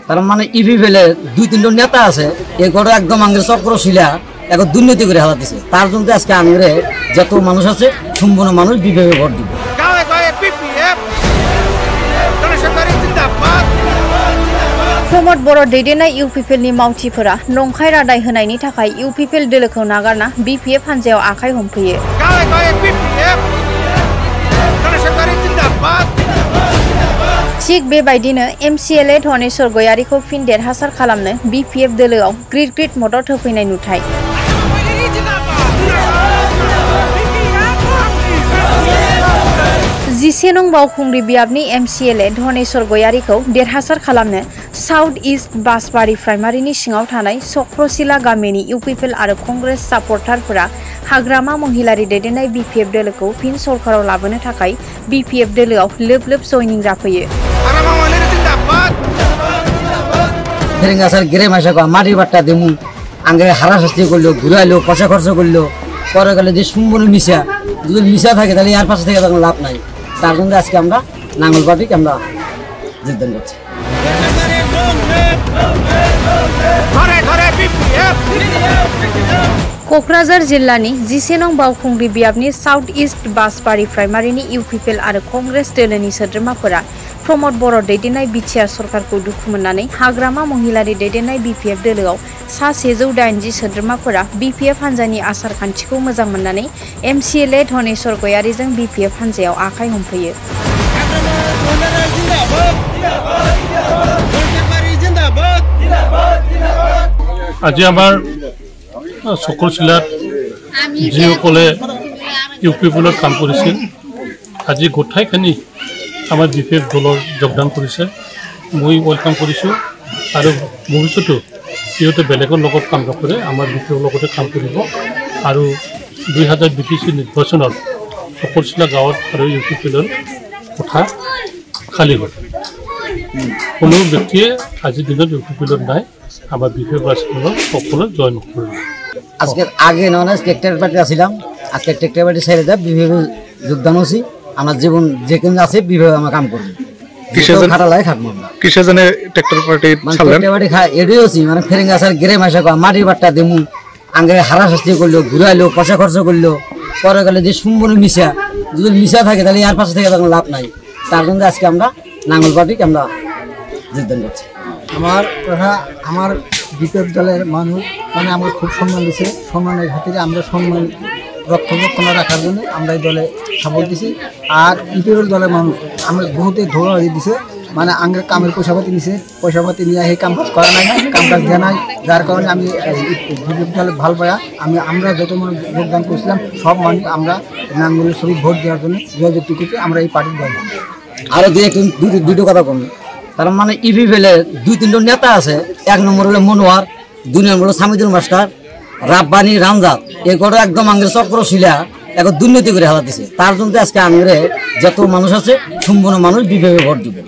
তার মানে ইপিএফএল এর 2-3টা নেতা আছে এগুলো একদম আঙ্গের চক্র শিলা এখন দুর্নীতি করে হালা দিছে। তার জন্য আজকে আঙ্গরে যত মানুষ আছে সম্পূর্ণ মানুষ বিপিএফে ভোট দিবে। प्रमद बर' दैदेननाय इउपिपिएल नि मावथिफोरा नंखाय रादाय होनायनि थाखाय इउपिपिएल दोलोखौ नागारना बिपिएफ हान्जायाव आखाइ हमफैयो। थिग बेबायदिनो एमसिएलए धनेश्वर गयारीखौ फिन देरहासार खालामनो बिपिएफ दोलोआव ग्रिद ग्रिद मदद होफैनाय नुथाय। 11 नं बावखुंग्रि बियाबनि एमसिएलए धनेश्वर गयारीखौ देरहासार खालामनो साउथ इस्ट बासबारि प्राइमारिनि सिङाव थानाय चक्रशिला गामिनि इउपिपिएल आरो कंग्रेस सापर्टारफोरा हाग्रामा महिलारि दैदेननाय बिपिएफ दोलोखौ फिन सरकाराव लाबोनो थाखाय बिपिएफ दोलोआव लोब लोब जयनिं जाफैयो। ফেরেঙ্গাসার গেরে মাসাকো মাটি বাট্টা দেমু আঙ্গে হারা শাস্তি করলো ঘুরাইলো পয়সা খরচ করলো পরে গেলে যে সম্পূর্ণ মিশা যদি মিশা থাকে তাহলে আর পাশে থেকে তখন লাভ নাই। তার জন্য আজকে আমরা নাঙ্গল পার্টিকে আমরা যোগদান করছি। क'क्राझार जिल्लानि 11 नं बावखुंग्रि बियाबनि साउथ इस्ट बासबारि प्राइमारिनि इउपिपिएल आरो कंग्रेस दोलोनि सोद्रोमाफोरा प्रमद बर' दैदेननाय बिटिआर सरकारखौ दुखु मोननानै हाग्रामा महिलारि दैदेननाय बिपिएफ दोलोआव सा 180 सोद्रोमाफोरा बिपिएफ हान्जानि आसार खान्थिखौ मोजां मोननानै एमसिएलए धनेश्वर गयारीजों बिपिएफ हान्जायाव आखाइ हमफैयो। আজি আমাৰ চক্ৰশিলাত যিসকলে ইউপিপিএলত কাম কৰিছিল আজি গোটেইখিনি আমাৰ বিপিএফ দলৰ যোগদান কৰিছে। মই ওয়েলকাম কৰিছোঁ আৰু ভৱিষ্যতেও সিহঁতে বেলেগৰ লগত কাম নকৰে আমাৰ বিপিএফৰ লগতে কাম কৰিব আৰু 2022 নিৰ্বাচনত চক্ৰশিলা গাঁৱত আৰু ইউপিপিএলৰ কথা খালী হ'ল। কোনো ব্যক্তিয়ে আজিৰ দিনত ইউপিপিএলত নাই আমার বিপিএফ বাসিন্দার সকলে জয়েন করল। আজকে আগে নয় টেক্টর পার্টি আসছিলাম আজকে টেক্টর পার্টি ছেড়ে দেয় বিপিএফ যোগদান হচ্ছি। আমার জীবন যে কোনো আছে বিপিএফ আমার কাম করবো খাটা লাগে থাকবো আমরা। কিসের জন্য টেক্টর পার্টি ছাড়লেন? টেক্টর পার্টি এটাই হচ্ছি মানে ফেরেঙ্গাসার গেরে মাসাকো মাটি বাট্টা দেমু আঙ্গে হারা শাস্তি করলো ঘুরাইলো পয়সা খরচ করলো পরে গেলে যে সম্পূর্ণ মিশা যদি মিশা থাকে তাহলে আর পাশে থেকে তখন লাভ নাই। তার জন্য আজকে আমরা নাঙ্গল পার্টিকে আমরা যোগদান করছি। আমার বিপিএফ দলের মানুষ মানে আমরা খুব সম্মান দিছে, সম্মানের খাতিরে আমরা সম্মান রক্ষণাবেক্ষণ রাখার জন্য আমরা এই দলে সাপোর্ট দিছি। আর ইপিএফ দলের মানুষ আমরা বহুতে ধোয়া হয়ে দিছে মানে আঙ্গের কামের পয়সাপাতি নিছে, পয়সাপাতি নিয়ে সেই কাম কাজ করা নাই, কাম কাজ দেওয়া নাই। যার কারণে আমি বিপিএফ দলে ভালো পায়া আমরা যত মানুষ যোগদান করছিলাম সব মানুষ আমরা নাঙ্গলের ছবি ভোট দেওয়ার জন্য যোগাযোগ করতে আমরা এই পার্টির দল। আরো দুটো কথা কম তার মানে ইপিএফএল এর 2-3টা নেতা আছে। 1 নম্বর হলো মনোয়ার, 2 নম্বর হলো সামিদুল মাস্টার, রাব্বানি, রামজাদ এগুলো একদম আঙ্গের চক্র শিলা এখন দুর্নীতি করে হালা দিছে। তার জন্য আজকে আঙ্গরে যত মানুষ আছে সম্পূর্ণ মানুষ বিপিএফে ভোট দিবে।